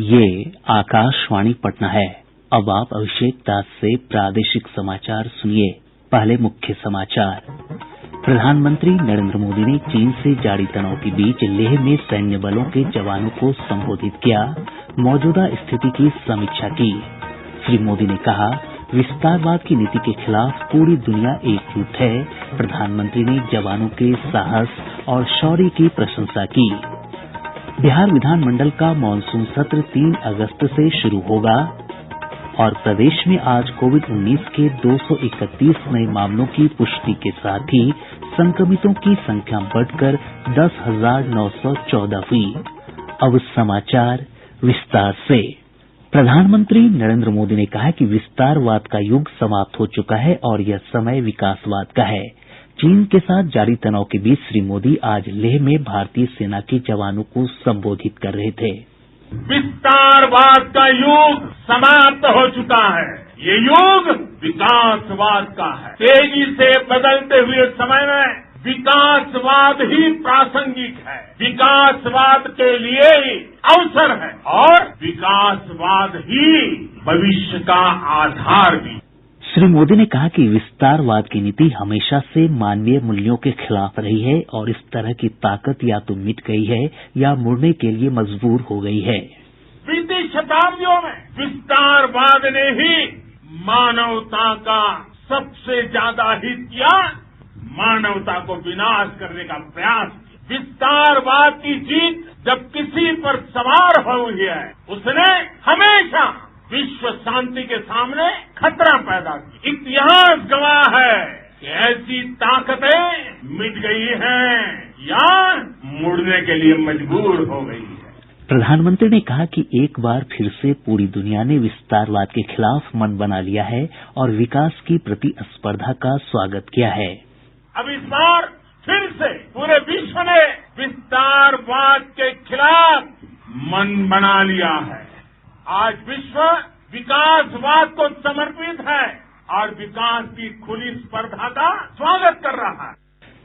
ये आकाशवाणी पटना है। अब आप अभिषेक दास से प्रादेशिक समाचार सुनिए। पहले मुख्य समाचार। प्रधानमंत्री नरेंद्र मोदी ने चीन से जारी तनाव के बीच लेह में सैन्य बलों के जवानों को संबोधित किया, मौजूदा स्थिति की समीक्षा की। श्री मोदी ने कहा, विस्तारवाद की नीति के खिलाफ पूरी दुनिया एकजुट है। प्रधानमंत्री ने जवानों के साहस और शौर्य की प्रशंसा की। बिहार विधानमंडल का मॉनसून सत्र 3 अगस्त से शुरू होगा और प्रदेश में आज कोविड-19 के 231 नए मामलों की पुष्टि के साथ ही संक्रमितों की संख्या बढ़कर 10,914 हुई। अब समाचार विस्तार से। प्रधानमंत्री नरेंद्र मोदी ने कहा कि विस्तारवाद का युग समाप्त हो चुका है और यह समय विकासवाद का है। चीन के साथ जारी तनाव के बीच श्री मोदी आज लेह में भारतीय सेना के जवानों को संबोधित कर रहे थे। विस्तारवाद का युग समाप्त हो चुका है। ये युग विकासवाद का है। तेजी से बदलते हुए समय में विकासवाद ही प्रासंगिक है। विकासवाद के लिए अवसर है और विकासवाद ही भविष्य का आधार भी। श्री मोदी ने कहा कि विस्तारवाद की नीति हमेशा से मानवीय मूल्यों के खिलाफ रही है और इस तरह की ताकत या तो मिट गई है या मुड़ने के लिए मजबूर हो गई है। बीती शताब्दियों में विस्तारवाद ने ही मानवता का सबसे ज्यादा हित किया, मानवता को विनाश करने का प्रयास किया। विस्तारवाद की जीत जब किसी पर सवार हुई है, उसने हमेशा विश्व शांति के सामने खतरा पैदा किया। इतिहास गवाह है कि ऐसी ताकतें मिट गई हैं या मुड़ने के लिए मजबूर हो गई है। प्रधानमंत्री ने कहा कि एक बार फिर से पूरी दुनिया ने विस्तारवाद के खिलाफ मन बना लिया है और विकास की प्रतिस्पर्धा का स्वागत किया है। अब इस बार फिर से पूरे विश्व ने विस्तारवाद के खिलाफ मन बना लिया है। आज विश्व विकासवाद को समर्पित है और विकास की खुली स्पर्धा का स्वागत कर रहा है।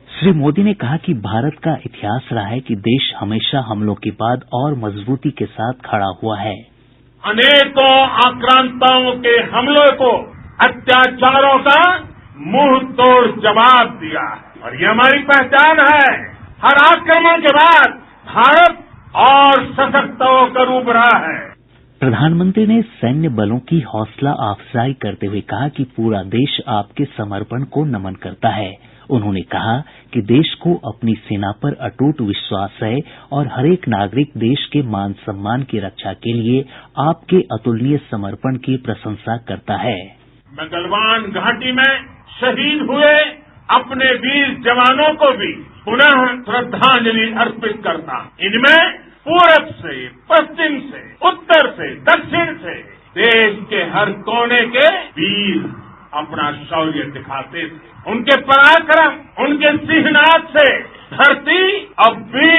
श्री मोदी ने कहा कि भारत का इतिहास रहा है कि देश हमेशा हमलों के बाद और मजबूती के साथ खड़ा हुआ है। अनेकों आक्रांताओं के हमलों को, अत्याचारों का मुंह तोड़ जवाब दिया है और ये हमारी पहचान है। हर आक्रमण के बाद भारत और सशक्त होकर उभरा है। प्रधानमंत्री ने सैन्य बलों की हौसला अफजाई करते हुए कहा कि पूरा देश आपके समर्पण को नमन करता है। उन्होंने कहा कि देश को अपनी सेना पर अटूट विश्वास है और हरेक नागरिक देश के मान सम्मान की रक्षा के लिए आपके अतुलनीय समर्पण की प्रशंसा करता है। मैं गलवान घाटी में शहीद हुए अपने वीर जवानों को भी पुनः श्रद्धांजलि अर्पित करता हूं। इनमें पूरब से, पश्चिम से, उत्तर से, दक्षिण से देश के हर कोने के वीर अपना शौर्य दिखाते थे। उनके पराक्रम, उनके सिंहनाद से धरती अब भी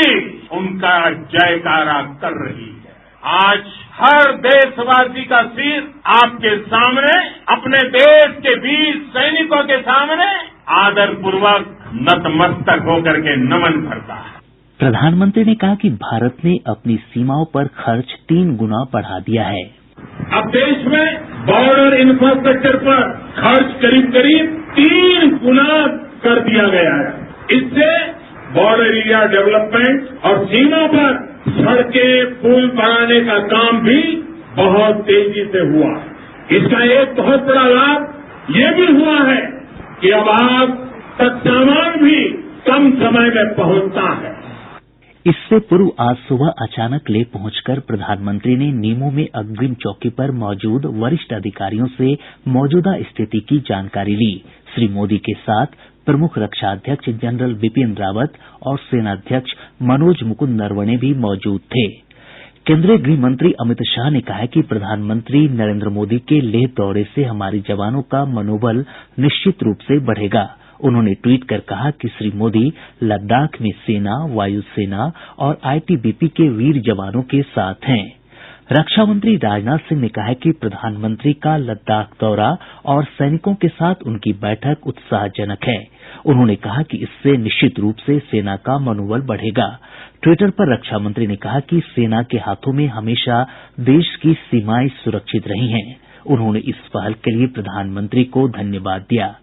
उनका जयकारा कर रही है। आज हर देशवासी का सिर आपके सामने, अपने देश के वीर सैनिकों के सामने आदर पूर्वक नतमस्तक होकर के नमन करता है। प्रधानमंत्री ने कहा कि भारत ने अपनी सीमाओं पर खर्च 3 गुना बढ़ा दिया है। अब देश में बॉर्डर इंफ्रास्ट्रक्चर पर खर्च करीब 3 गुना कर दिया गया है। इससे बॉर्डर एरिया डेवलपमेंट और सीमा पर सड़कें, पुल बनाने का काम भी बहुत तेजी से हुआ। इसका एक बहुत बड़ा लाभ ये भी हुआ है कि अब आप तक सामान भी कम समय में पहुंचता है। इससे पूर्व आज सुबह अचानक लेह पहुंचकर प्रधानमंत्री ने नीमू में अग्रिम चौकी पर मौजूद वरिष्ठ अधिकारियों से मौजूदा स्थिति की जानकारी ली। श्री मोदी के साथ प्रमुख रक्षा अध्यक्ष जनरल बिपिन रावत और सेनाध्यक्ष मनोज मुकुंद नरवणे भी मौजूद थे। केंद्रीय गृह मंत्री अमित शाह ने कहा है कि प्रधानमंत्री नरेंद्र मोदी के लेह दौरे से हमारे जवानों का मनोबल निश्चित रूप से बढ़ेगा। उन्होंने ट्वीट कर कहा कि श्री मोदी लद्दाख में सेना, वायुसेना और आईटीबीपी के वीर जवानों के साथ हैं। रक्षा मंत्री राजनाथ सिंह ने कहा है कि प्रधानमंत्री का लद्दाख दौरा और सैनिकों के साथ उनकी बैठक उत्साहजनक है। उन्होंने कहा कि इससे निश्चित रूप से सेना का मनोबल बढ़ेगा। ट्विटर पर रक्षा मंत्री ने कहा कि सेना के हाथों में हमेशा देश की सीमाएं सुरक्षित रही हैं। उन्होंने इस पहल के लिए प्रधानमंत्री को धन्यवाद दिया।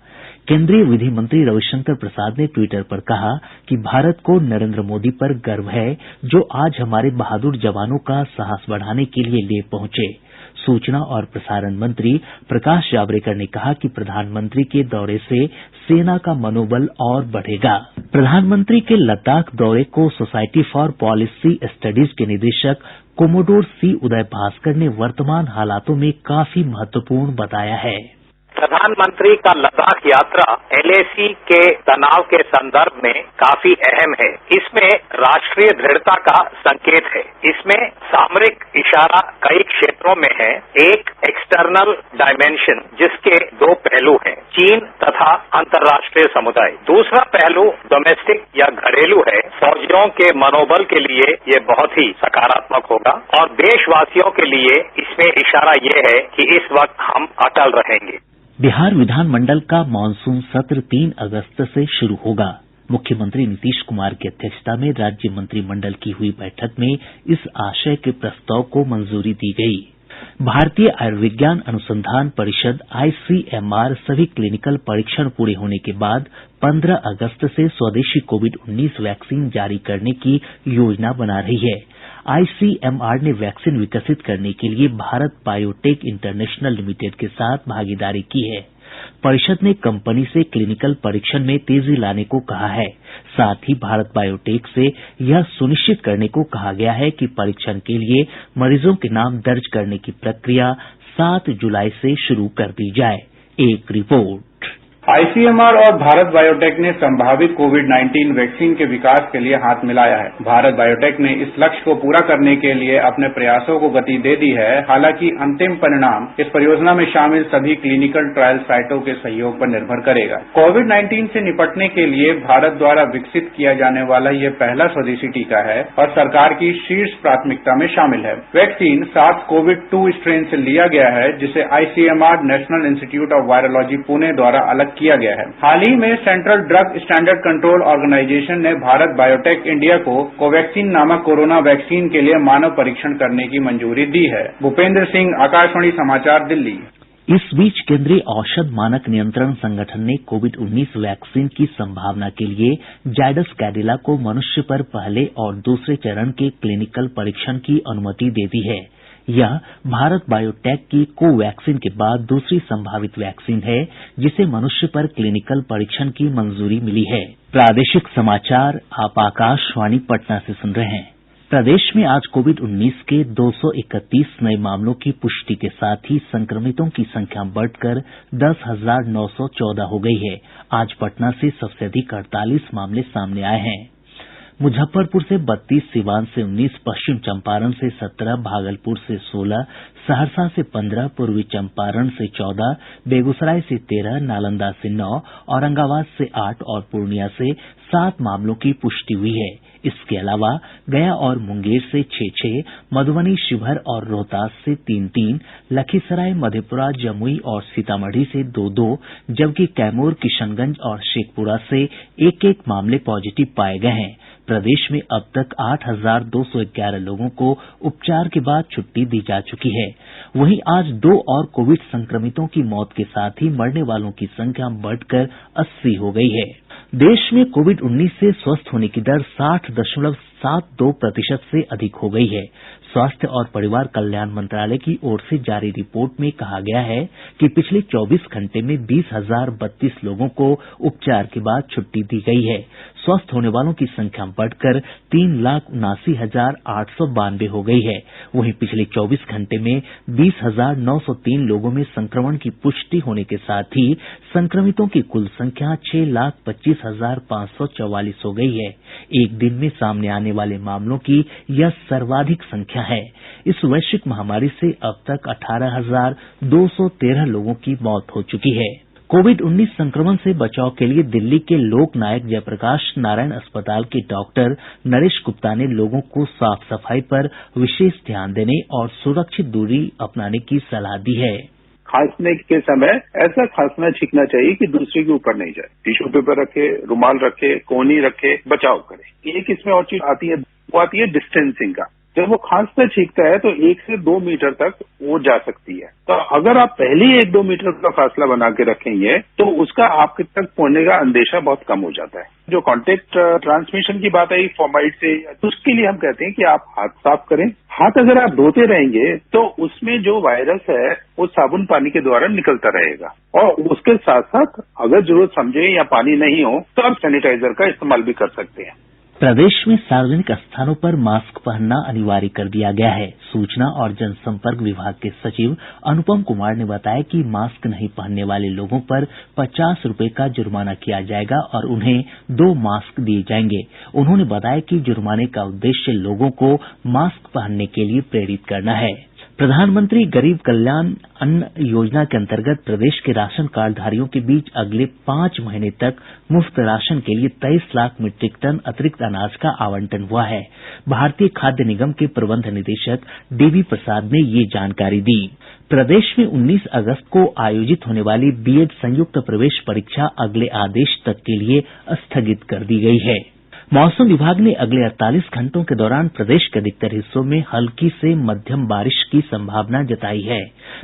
केंद्रीय विधि मंत्री रविशंकर प्रसाद ने ट्विटर पर कहा कि भारत को नरेंद्र मोदी पर गर्व है, जो आज हमारे बहादुर जवानों का साहस बढ़ाने के लिए ले पहुंचे। सूचना और प्रसारण मंत्री प्रकाश जावड़ेकर ने कहा कि प्रधानमंत्री के दौरे से सेना का मनोबल और बढ़ेगा। प्रधानमंत्री के लद्दाख दौरे को सोसाइटी फॉर पॉलिसी स्टडीज के निदेशक कोमोडोर सी उदय भास्कर ने वर्तमान हालातों में काफी महत्वपूर्ण बताया है। प्रधानमंत्री का लद्दाख यात्रा एलएसी के तनाव के संदर्भ में काफी अहम है। इसमें राष्ट्रीय दृढ़ता का संकेत है। इसमें सामरिक इशारा कई क्षेत्रों में है। एक एक्सटर्नल डायमेंशन जिसके दो पहलू हैं, चीन तथा अंतर्राष्ट्रीय समुदाय। दूसरा पहलू डोमेस्टिक या घरेलू है। फौजियों के मनोबल के लिए ये बहुत ही सकारात्मक होगा और देशवासियों के लिए इसमें इशारा ये है कि इस वक्त हम अटल रहेंगे। बिहार विधानमंडल का मानसून सत्र 3 अगस्त से शुरू होगा। मुख्यमंत्री नीतीश कुमार की अध्यक्षता में राज्य मंत्रिमंडल की हुई बैठक में इस आशय के प्रस्ताव को मंजूरी दी गयी। भारतीय आयुर्विज्ञान अनुसंधान परिषद आईसीएमआर सभी क्लिनिकल परीक्षण पूरे होने के बाद 15 अगस्त से स्वदेशी कोविड-19 वैक्सीन जारी करने की योजना बना रही है। आईसीएमआर ने वैक्सीन विकसित करने के लिए भारत बायोटेक इंटरनेशनल लिमिटेड के साथ भागीदारी की है। परिषद ने कंपनी से क्लिनिकल परीक्षण में तेजी लाने को कहा है। साथ ही भारत बायोटेक से यह सुनिश्चित करने को कहा गया है कि परीक्षण के लिए मरीजों के नाम दर्ज करने की प्रक्रिया 7 जुलाई से शुरू कर दी जाए। एक रिपोर्ट। आईसीएमआर और भारत बायोटेक ने संभावित कोविड-19 वैक्सीन के विकास के लिए हाथ मिलाया है। भारत बायोटेक ने इस लक्ष्य को पूरा करने के लिए अपने प्रयासों को गति दे दी है। हालांकि अंतिम परिणाम इस परियोजना में शामिल सभी क्लिनिकल ट्रायल साइटों के सहयोग पर निर्भर करेगा। कोविड-19 से निपटने के लिए भारत द्वारा विकसित किया जाने वाला ये पहला स्वदेशी टीका है और सरकार की शीर्ष प्राथमिकता में शामिल है। वैक्सीन SARS-CoV-2 स्ट्रेन से लिया गया है, जिसे ICMR national institute of virology Pune द्वारा अलग किया गया है। हाल ही में central drug standard control organisation ने भारत बायोटेक इंडिया को कोवैक्सीन नामक कोरोना वैक्सीन के लिए मानव परीक्षण करने की मंजूरी दी है। भूपेंद्र सिंह, आकाशवाणी समाचार, दिल्ली। इस बीच केंद्रीय औषध मानक नियंत्रण संगठन ने कोविड-19 वैक्सीन की संभावना के लिए जायडस कैडिला को मनुष्य पर पहले और दूसरे चरण के क्लिनिकल परीक्षण की अनुमति दे दी है। यह भारत बायोटेक की कोवैक्सीन के बाद दूसरी संभावित वैक्सीन है जिसे मनुष्य पर क्लिनिकल परीक्षण की मंजूरी मिली है। प्रादेशिक समाचार आप आकाशवाणी पटना से सुन रहे हैं। प्रदेश में आज कोविड-19 के 231 नए मामलों की पुष्टि के साथ ही संक्रमितों की संख्या बढ़कर 10,914 हो गई है। आज पटना से सबसे अधिक 48 मामले सामने आए हैं। मुजफ्फरपुर से 32, सीवान से 19, पश्चिम चंपारण से 17, भागलपुर से 16, सहरसा से 15, पूर्वी चंपारण से 14, बेगूसराय से 13, नालंदा से 9, औरंगाबाद से 8 और पूर्णिया से 7 मामलों की पुष्टि हुई है। इसके अलावा गया और मुंगेर से 6-6, मधुबनी, शिवहर और रोहतास से 3-3, लखीसराय, मधेपुरा, जमुई और सीतामढ़ी से 2-2, जबकि कैमूर, किशनगंज और शेखपुरा से 1-1 मामले पॉजिटिव पाए गए हैं। प्रदेश में अब तक 8,211 लोगों को उपचार के बाद छुट्टी दी जा चुकी है। वहीं आज 2 और कोविड संक्रमितों की मौत के साथ ही मरने वालों की संख्या बढ़कर 80 हो गई है। देश में कोविड-19 से स्वस्थ होने की दर 60.72% से अधिक हो गई है। स्वास्थ्य और परिवार कल्याण मंत्रालय की ओर से जारी रिपोर्ट में कहा गया है कि पिछले 24 घंटे में 20,032 लोगों को उपचार के बाद छुट्टी दी गई है। स्वस्थ होने वालों की संख्या बढ़कर 3,79,892 हो गई है। वहीं पिछले 24 घंटे में 20,903 लोगों में संक्रमण की पुष्टि होने के साथ ही संक्रमितों की कुल संख्या 6,25,544 हो गई है। एक दिन में सामने आने वाले मामलों की यह सर्वाधिक संख्या है। इस वैश्विक महामारी से अब तक 18,213 लोगों की मौत हो चुकी है। कोविड-19 संक्रमण से बचाव के लिए दिल्ली के लोक नायक जयप्रकाश नारायण अस्पताल के डॉक्टर नरेश गुप्ता ने लोगों को साफ सफाई पर विशेष ध्यान देने और सुरक्षित दूरी अपनाने की सलाह दी है। खांसने के समय ऐसा खांसना छींकना चाहिए कि दूसरे के ऊपर नहीं जाए। टिश्यू पेपर रखे, रुमाल रखे, कोहनी रखे, बचाव करे। एक इसमें और चीज आती है, वो आती है डिस्टेंसिंग का। जब वो खांसता छींकता है तो 1 से 2 मीटर तक वो जा सकती है। तो अगर आप पहले ही 1-2 मीटर का फासला बना के रखेंगे तो उसका आपके तक पहुंचने का अंदेशा बहुत कम हो जाता है। जो कॉन्टेक्ट ट्रांसमिशन की बात आई फॉर्माइड से, उसके लिए हम कहते हैं कि आप हाथ साफ करें। हाथ अगर आप धोते रहेंगे तो उसमें जो वायरस है वो साबुन पानी के द्वारा निकलता रहेगा। और उसके साथ साथ अगर जरूरत समझे या पानी नहीं हो तो आप सैनिटाइजर का इस्तेमाल भी कर सकते हैं। प्रदेश में सार्वजनिक स्थानों पर मास्क पहनना अनिवार्य कर दिया गया है। सूचना और जनसंपर्क विभाग के सचिव अनुपम कुमार ने बताया कि मास्क नहीं पहनने वाले लोगों पर 50 रुपए का जुर्माना किया जाएगा और उन्हें 2 मास्क दिए जाएंगे। उन्होंने बताया कि जुर्माने का उद्देश्य लोगों को मास्क पहनने के लिए प्रेरित करना है। प्रधानमंत्री गरीब कल्याण अन्न योजना के अंतर्गत प्रदेश के राशन कार्डधारियों के बीच अगले 5 महीने तक मुफ्त राशन के लिए 23 लाख मीट्रिक टन अतिरिक्त अनाज का आवंटन हुआ है। भारतीय खाद्य निगम के प्रबंध निदेशक डीबी प्रसाद ने ये जानकारी दी। प्रदेश में 19 अगस्त को आयोजित होने वाली बीएड संयुक्त प्रवेश परीक्षा अगले आदेश तक के लिए स्थगित कर दी गई है। मौसम विभाग ने अगले 48 घंटों के दौरान प्रदेश के अधिकतर हिस्सों में हल्की से मध्यम बारिश की संभावना जताई है।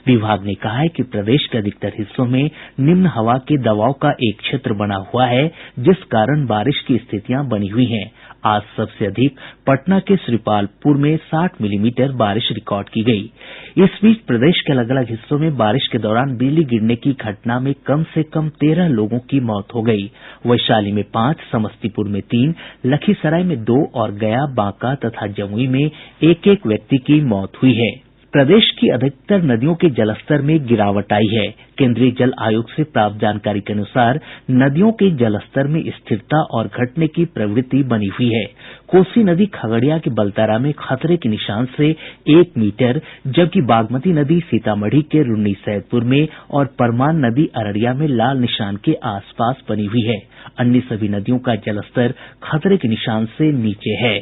विभाग ने कहा है कि प्रदेश के अधिकतर हिस्सों में निम्न हवा के दबाव का एक क्षेत्र बना हुआ है, जिस कारण बारिश की स्थितियां बनी हुई हैं। आज सबसे अधिक पटना के श्रीपालपुर में 60 मिलीमीटर बारिश रिकॉर्ड की गई। इस बीच प्रदेश के अलग अलग हिस्सों में बारिश के दौरान बिजली गिरने की घटना में कम से कम 13 लोगों की मौत हो गई। वैशाली में 5, समस्तीपुर में 3, लखीसराय में 2 और गया, बांका तथा जमुई में 1-1 व्यक्ति की मौत हुई है। प्रदेश की अधिकतर नदियों के जलस्तर में गिरावट आई है। केंद्रीय जल आयोग से प्राप्त जानकारी के अनुसार नदियों के जलस्तर में स्थिरता और घटने की प्रवृत्ति बनी हुई है। कोसी नदी खगड़िया के बलतारा में खतरे के निशान से 1 मीटर, जबकि बागमती नदी सीतामढ़ी के रून्नीसैदपुर में और परमान नदी अररिया में लाल निशान के आसपास बनी हुई है। अन्य सभी नदियों का जलस्तर खतरे के निशान से नीचे है।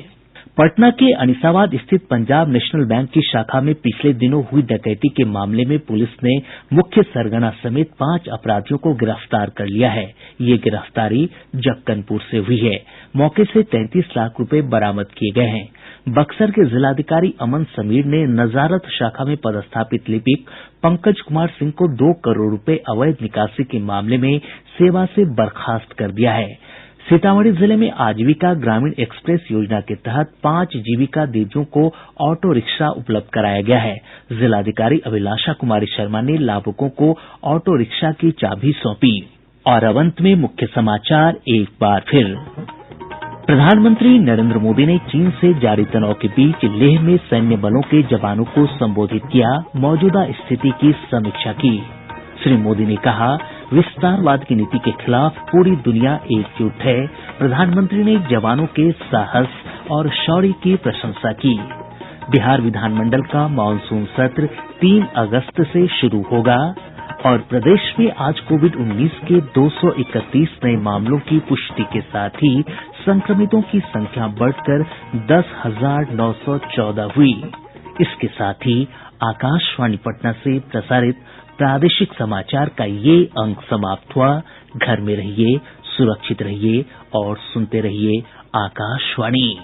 पटना के अनिसाबाद स्थित पंजाब नेशनल बैंक की शाखा में पिछले दिनों हुई डकैती के मामले में पुलिस ने मुख्य सरगना समेत 5 अपराधियों को गिरफ्तार कर लिया है। ये गिरफ्तारी जक्कनपुर से हुई है। मौके से 33 लाख रुपए बरामद किए गए हैं। बक्सर के जिलाधिकारी अमन समीर ने नजारत शाखा में पदस्थापित लिपिक पंकज कुमार सिंह को 2 करोड़ रुपए अवैध निकासी के मामले में सेवा से बर्खास्त कर दिया है। सीतामढ़ी जिले में आजीविका ग्रामीण एक्सप्रेस योजना के तहत 5 जीविका दीदियों को ऑटो रिक्शा उपलब्ध कराया गया है। जिलाधिकारी अभिलाषा कुमारी शर्मा ने लाभुकों को ऑटो रिक्शा की चाबी सौंपी। और अब अंत में मुख्य समाचार एक बार फिर। प्रधानमंत्री नरेंद्र मोदी ने चीन से जारी तनाव के बीच लेह में सैन्य बलों के जवानों को संबोधित किया, मौजूदा स्थिति की समीक्षा की। श्री मोदी ने कहा, विस्तारवाद की नीति के खिलाफ पूरी दुनिया एकजुट है। प्रधानमंत्री ने जवानों के साहस और शौर्य की प्रशंसा की। बिहार विधानमंडल का मानसून सत्र 3 अगस्त से शुरू होगा। और प्रदेश में आज कोविड-19 के 231 नए मामलों की पुष्टि के साथ ही संक्रमितों की संख्या बढ़कर 10,914 हुई। इसके साथ ही आकाशवाणी पटना से प्रसारित प्रादेशिक समाचार का ये अंक समाप्त हुआ। घर में रहिए, सुरक्षित रहिए और सुनते रहिए आकाशवाणी।